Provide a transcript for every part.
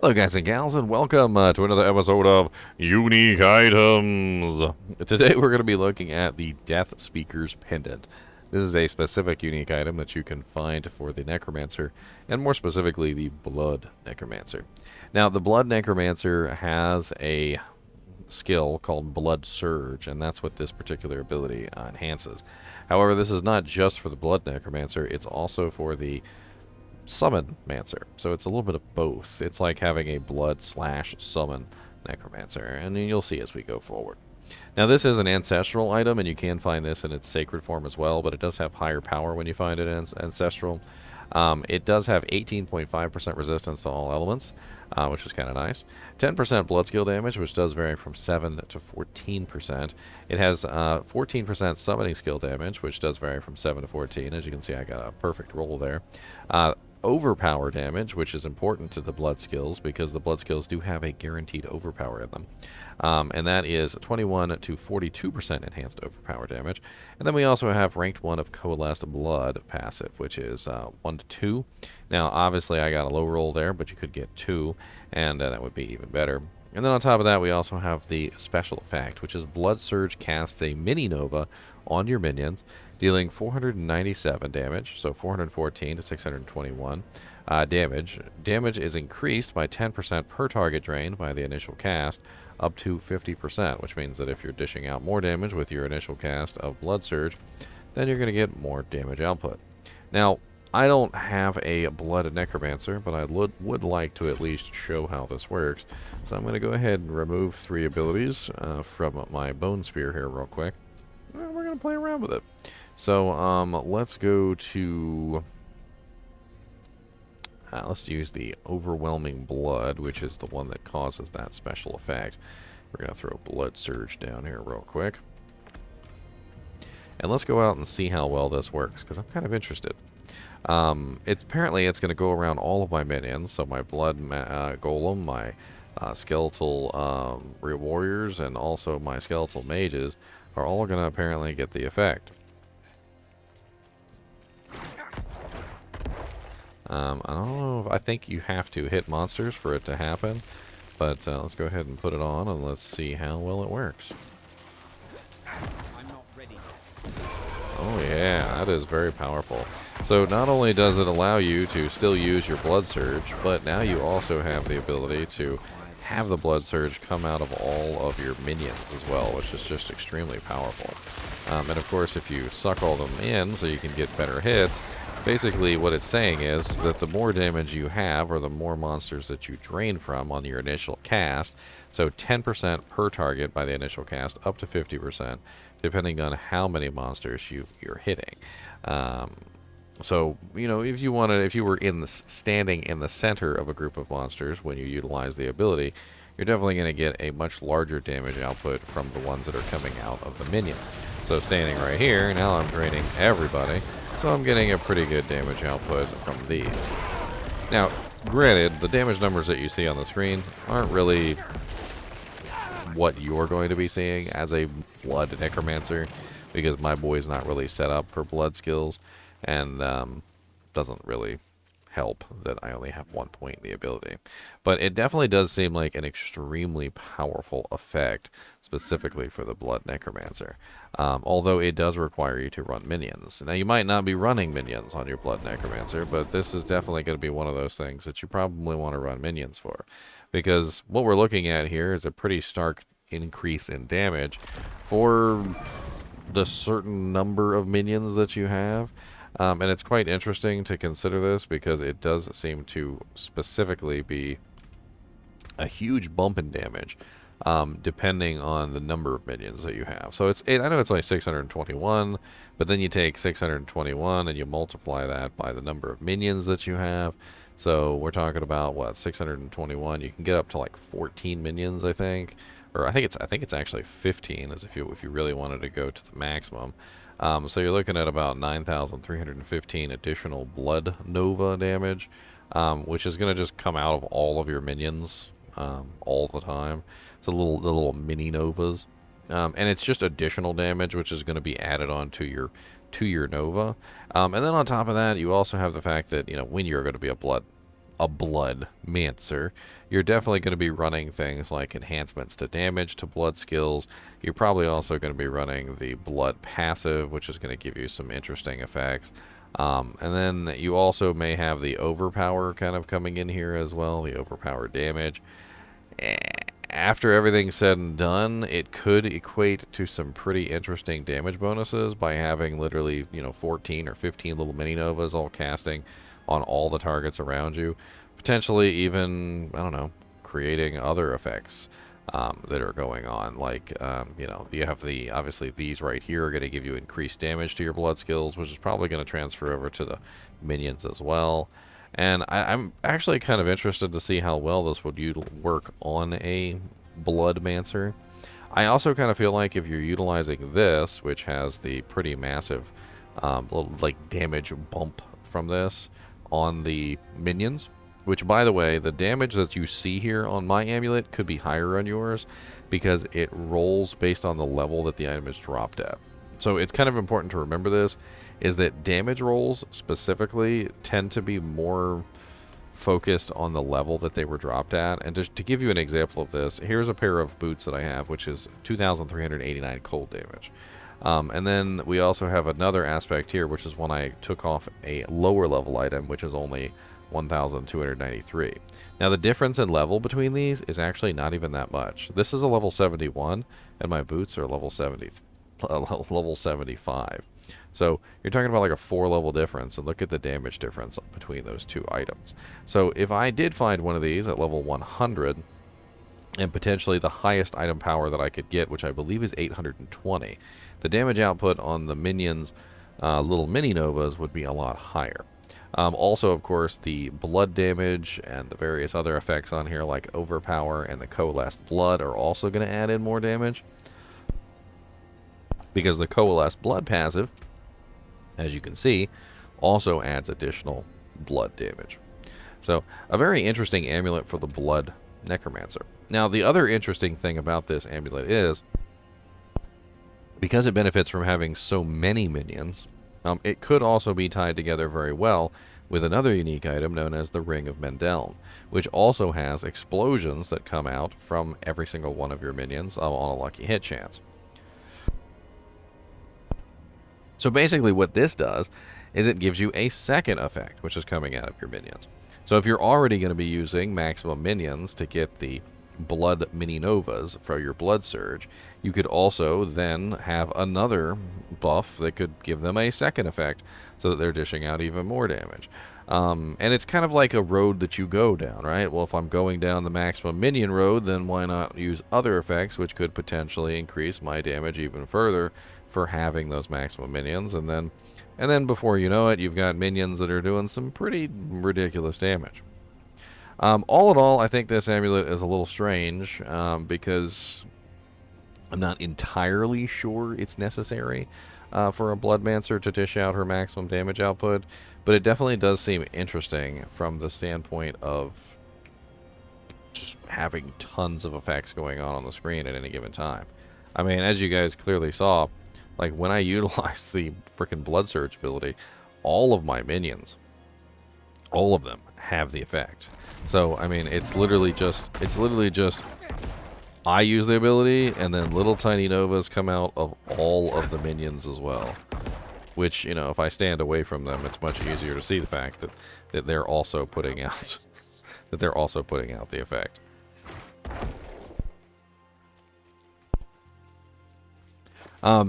Hello guys and gals, and welcome to another episode of Unique Items. Today we're going to be looking at the Death Speaker's Pendant. This is a specific unique item that you can find for the Necromancer, and more specifically the Blood Necromancer. Now the Blood Necromancer has a skill called Blood Surge, and that's what this particular ability enhances. However, this is not just for the Blood Necromancer, it's also for the Summon Mancer. So it's a little bit of both. It's like having a blood slash summon Necromancer, and you'll see as we go forward. Now this is an ancestral item, and you can find this in its sacred form as well, but it does have higher power when you find it in ancestral. It does have 18.5% resistance to all elements, which is kind of nice. 10% blood skill damage, which does vary from 7 to 14%. It has 14% summoning skill damage, which does vary from 7 to 14. As you can see, I got a perfect roll there. Overpower damage, which is important to the blood skills because the blood skills do have a guaranteed overpower in them. And that is 21 to 42% enhanced overpower damage. And then we also have ranked 1 of Coalesced Blood passive, which is 1 to 2. Now, obviously, I got a low roll there, but you could get 2, and that would be even better. And then on top of that, we also have the special effect, which is Blood Surge casts a mini nova on your minions, dealing 497 damage, so 414 to 621 damage. Damage is increased by 10% per target drain by the initial cast, up to 50%, which means that if you're dishing out more damage with your initial cast of Blood Surge, then you're going to get more damage output. Now, I don't have a Blood Necromancer, but I would like to at least show how this works. So I'm going to go ahead and remove 3 abilities from my Bone Spear here real quick. And we're going to play around with it. So let's go to... let's use the Overwhelming Blood, which is the one that causes that special effect. We're going to throw Blood Surge down here real quick. And let's go out and see how well this works, because I'm kind of interested. Apparently it's going to go around all of my minions, so my blood golem, my skeletal warriors, and also my skeletal mages are all going to apparently get the effect. I don't know if I think you have to hit monsters for it to happen, but let's go ahead and put it on and let's see how well it works. Oh yeah, that is very powerful. So not only does it allow you to still use your Blood Surge, but now you also have the ability to have the Blood Surge come out of all of your minions as well, which is just extremely powerful. And of course, if you suck all them in so you can get better hits, basically what it's saying is that the more damage you have, or the more monsters that you drain from on your initial cast, so 10% per target by the initial cast, up to 50%, depending on how many monsters you're hitting. So, you know, if you were standing in the center of a group of monsters when you utilize the ability, you're definitely going to get a much larger damage output from the ones that are coming out of the minions. So standing right here, now I'm draining everybody, so I'm getting a pretty good damage output from these. Now, granted, the damage numbers that you see on the screen aren't really what you're going to be seeing as a Blood Necromancer, because my boy's not really set up for blood skills, and doesn't really help that I only have 1 point in the ability. But it definitely does seem like an extremely powerful effect, specifically for the Blood Necromancer. Although it does require you to run minions. Now, you might not be running minions on your Blood Necromancer, but this is definitely going to be one of those things that you probably want to run minions for. Because what we're looking at here is a pretty stark increase in damage for the certain number of minions that you have. And it's quite interesting to consider this because it does seem to specifically be a huge bump in damage depending on the number of minions that you have. So I know it's like 621, but then you take 621 and you multiply that by the number of minions that you have. So we're talking about what, 621? You can get up to like 14 minions, I think, or I think it's actually 15, as if you really wanted to go to the maximum. So you're looking at about 9,315 additional Blood Nova damage, which is going to just come out of all of your minions all the time. It's the little mini Novas, and it's just additional damage, which is going to be added on to your Nova. And then on top of that, you also have the fact that, you know, when you're going to be a Blood a Bloodmancer, you're definitely going to be running things like enhancements to damage, to blood skills. You're probably also going to be running the blood passive, which is going to give you some interesting effects. And then you also may have the overpower kind of coming in here as well, the overpower damage. After everything's said and done, it could equate to some pretty interesting damage bonuses by having literally, 14 or 15 little mini novas all casting on all the targets around you. Potentially even, I don't know, creating other effects that are going on. Like, you have obviously these right here are going to give you increased damage to your blood skills, which is probably going to transfer over to the minions as well. And I'm actually kind of interested to see how well this would work on a Bloodmancer. I also kind of feel like if you're utilizing this, which has the pretty massive damage bump from this on the minions, which, by the way, the damage that you see here on my amulet could be higher on yours because it rolls based on the level that the item is dropped at. So it's kind of important to remember this, is that damage rolls specifically tend to be more focused on the level that they were dropped at. And just to give you an example of this, here's a pair of boots that I have, which is 2,389 cold damage. And then we also have another aspect here, which is when I took off a lower level item, which is only 1,293. Now the difference in level between these is actually not even that much. This is a level 71, and my boots are level 75. So you're talking about like a 4-level difference, and look at the damage difference between those two items. So if I did find one of these at level 100, and potentially the highest item power that I could get, which I believe is 820, the damage output on the minions, little mini novas, would be a lot higher. Also, of course, the blood damage and the various other effects on here, like Overpower and the Coalesced Blood, are also going to add in more damage. Because the Coalesced Blood passive, as you can see, also adds additional blood damage. So, a very interesting amulet for the Blood Necromancer. Now, the other interesting thing about this amulet is, because it benefits from having so many minions, it could also be tied together very well with another unique item known as the Ring of Pendant, which also has explosions that come out from every single one of your minions on a lucky hit chance. So basically what this does is it gives you a second effect, which is coming out of your minions. So if you're already going to be using maximum minions to get the blood mini novas for your blood surge, you could also then have another buff that could give them a second effect so that they're dishing out even more damage. And it's kind of like a road that you go down, right? Well, if I'm going down the maximum minion road, then why not use other effects which could potentially increase my damage even further for having those maximum minions, and then before you know it, you've got minions that are doing some pretty ridiculous damage. All in all, I think this amulet is a little strange because I'm not entirely sure it's necessary for a Bloodmancer to dish out her maximum damage output, but it definitely does seem interesting from the standpoint of just having tons of effects going on the screen at any given time. I mean, as you guys clearly saw, like when I utilized the freaking Blood Surge ability, all of my minions, all of them have the effect. So, I mean, it's literally just I use the ability, and then little tiny novas come out of all of the minions as well. Which, if I stand away from them, it's much easier to see the fact that they're also putting out the effect.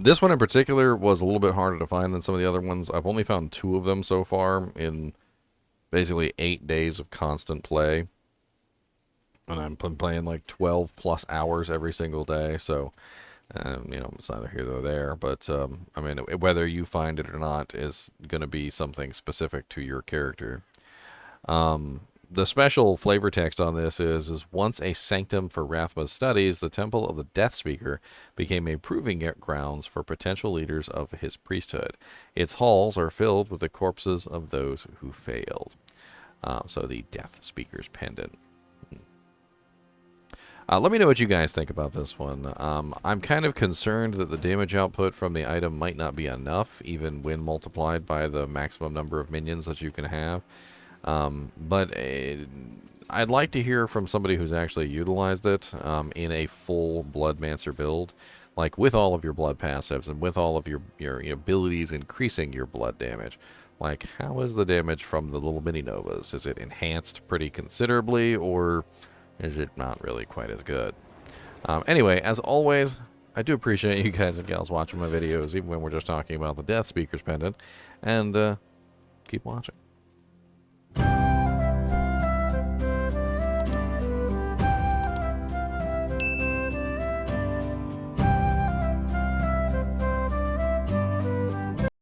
This one in particular was a little bit harder to find than some of the other ones. I've only found 2 of them so far in basically 8 days of constant play. And I'm playing like 12 plus hours every single day, so, it's neither here nor there. But, I mean, whether you find it or not is going to be something specific to your character. The special flavor text on this is once a sanctum for Rathma's studies, the Temple of the Death Speaker became a proving grounds for potential leaders of his priesthood. Its halls are filled with the corpses of those who failed. So the Death Speaker's Pendant. Let me know what you guys think about this one. I'm kind of concerned that the damage output from the item might not be enough, even when multiplied by the maximum number of minions that you can have. But I'd like to hear from somebody who's actually utilized it in a full Bloodmancer build, like with all of your blood passives and with all of your abilities increasing your blood damage. Like, how is the damage from the little mini novas? Is it enhanced pretty considerably, or is it not really quite as good? Anyway, as always, I do appreciate you guys and gals watching my videos, even when we're just talking about the Death Speaker's Pendant, and keep watching.